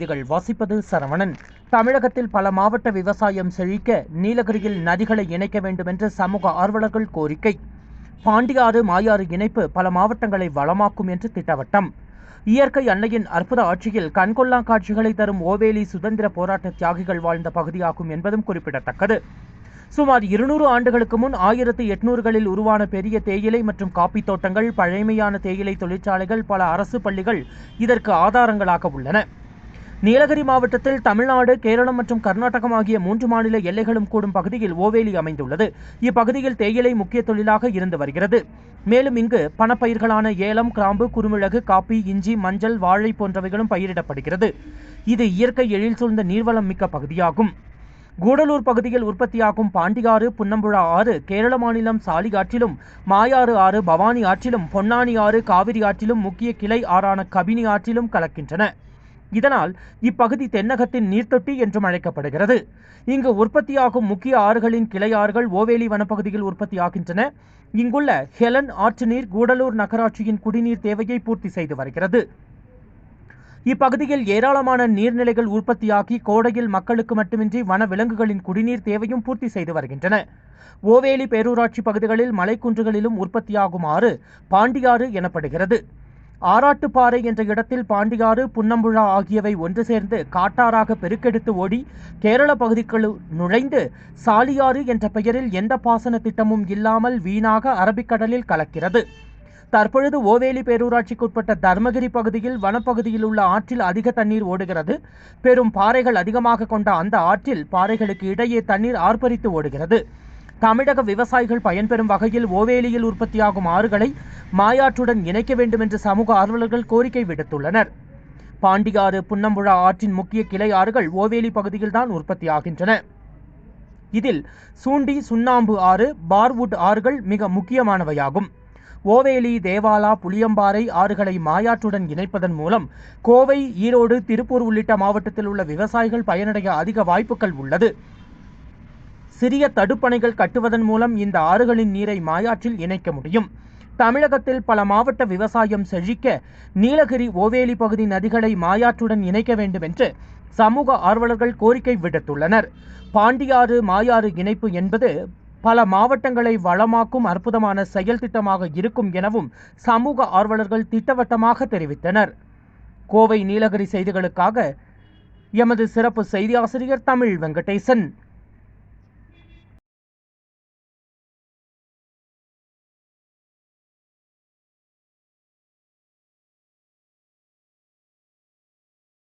செய்திகள் வாசிப்பது சரவணன். தமிழகத்தில் பல மாவட்ட விவசாயம் செழிக்க நீலகிரியில் நதிகளை இணைக்க வேண்டும் என்று சமூக ஆர்வலர்கள் கோரிக்கை. பாண்டியாறு மாயாறு இணைப்பு பல மாவட்டங்களை வளமாக்கும் என்று திட்டவட்டம். இயற்கை அன்னையின் அற்புத ஆட்சியில் கண்கொள்ளா காட்சிகளை தரும் ஓவேலி சுதந்திர போராட்ட தியாகிகள் வாழ்ந்த பகுதியாகும் என்பதும் குறிப்பிடத்தக்கது. சுமார் 200 ஆண்டுகளுக்கு முன் 1800களில் உருவான பெரிய தேயிலை மற்றும் காப்பி தோட்டங்கள், பழமையான தேயிலை தொழிற்சாலைகள், பல அரசு பள்ளிகள் இதற்கு ஆதாரங்களாக உள்ளன. நீலகிரி மாவட்டத்தில் தமிழ்நாடு, கேரளம் மற்றும் கர்நாடகம் ஆகிய 3 மாநில எல்லைகளும் கூடும் பகுதியில் ஓவேலி அமைந்துள்ளது. இப்பகுதியில் தேயிலை முக்கிய தொழிலாக இருந்து வருகிறது. மேலும் இங்கு பணப்பயிர்களான ஏலம், கிராம்பு, குறுமிளகு, காப்பி, இஞ்சி, மஞ்சள், வாழை போன்றவைகளும் பயிரிடப்படுகிறது. இது இயற்கை எழில் சூழ்ந்த நீர்வளம் மிக்க பகுதியாகும். கூடலூர் பகுதியில் உற்பத்தியாகும் பாண்டியாறு, புன்னம்புழா ஆறு கேரள மாநிலம் சாலி ஆற்றிலும், மாயாறு ஆறு பவானி ஆற்றிலும், பொன்னானி ஆறு காவிரி ஆற்றிலும், முக்கிய கிளை ஆறான கபினி ஆற்றிலும் கலக்கின்றன. இதனால் இப்பகுதி தென்னகத்தின் நீர்த்தொட்டி என்றும் அழைக்கப்படுகிறது. இங்கு உற்பத்தியாகும் முக்கிய ஆறுகளின் கிளை ஆறுகள் ஓவேலி வனப்பகுதியில் உற்பத்தியாகின்றன. இங்குள்ள ஹெலன் ஆற்று நீர் கூடலூர் நகராட்சியின் குடிநீர் தேவையை பூர்த்தி செய்து வருகிறது. இப்பகுதியில் ஏராளமான நீர்நிலைகள் உற்பத்தியாகி கோடையில் மக்களுக்கு மட்டுமின்றி வன விலங்குகளின் குடிநீர் தேவையும் பூர்த்தி செய்து வருகின்றன. ஓவேலி பேரூராட்சி பகுதிகளில் மலைக்குன்றுகளிலும் உற்பத்தியாகும் ஆறு பாண்டியாறு எனப்படுகிறது. ஆராட்டுப்பாறை என்ற இடத்தில் பாண்டியாறு, புன்னம்புழா ஆகியவை ஒன்று சேர்ந்து காட்டாறாக பெருக்கெடுத்து ஓடி கேரள பகுதிக்குள் நுழைந்து சாலியாறு என்ற பெயரில் எந்த பாசன திட்டமும் இல்லாமல் வீணாக அரபிக்கடலில் கலக்கிறது. தற்பொழுது ஓவேலி பேரூராட்சிக்குட்பட்ட தர்மகிரி பகுதியில் வனப்பகுதியில் உள்ள ஆற்றில் அதிக தண்ணீர் ஓடுகிறது. பெரும் பாறைகள் அதிகமாக கொண்ட அந்த ஆற்றில் பாறைகளுக்கு இடையே தண்ணீர் ஆர்ப்பரித்து ஓடுகிறது. தமிழக விவசாயிகள் பயன்பெறும் வகையில் ஓவேலியில் உற்பத்தியாகும் ஆறுகளை மாயாற்றுடன் இணைக்க வேண்டும் என்று சமூக ஆர்வலர்கள் கோரிக்கை விடுத்துள்ளனர். பாண்டியாறு, புன்னம்புழா ஆற்றின் முக்கிய கிளை ஆறுகள் ஓவேலி பகுதியில்தான் உற்பத்தியாகின்றன. இதில் சூண்டி, சுண்ணாம்பு ஆறு, பார்வுட் ஆறுகள் மிக முக்கியமானவையாகும். ஓவேலி, தேவாலா, புளியம்பாறை ஆறுகளை மாயாற்றுடன் இணைப்பதன் மூலம் கோவை, ஈரோடு, திருப்பூர் உள்ளிட்ட மாவட்டத்தில் உள்ள விவசாயிகள் பயனடைய அதிக வாய்ப்புகள் உள்ளது. சிறிய தடுப்பணைகள் கட்டுவதன் மூலம் இந்த ஆறுகளின் நீரை மாயாற்றில் இணைக்க முடியும். தமிழகத்தில் பல மாவட்ட விவசாயம் செழிக்க நீலகிரி, ஓவேலி பகுதி நதிகளை மாயாற்றுடன் இணைக்க வேண்டும் என்று சமூக ஆர்வலர்கள் கோரிக்கை விடுத்துள்ளனர். பாண்டியாறு மாயாறு இணைப்பு என்பது பல மாவட்டங்களை வளமாக்கும் அற்புதமான செயல் திட்டமாக இருக்கும் எனவும் சமூக ஆர்வலர்கள் திட்டவட்டமாக தெரிவித்தனர். கோவை, நீலகிரி செய்திகளுக்காக எமது சிறப்பு செய்தி ஆசிரியர் தமிழ் வெங்கடேசன்.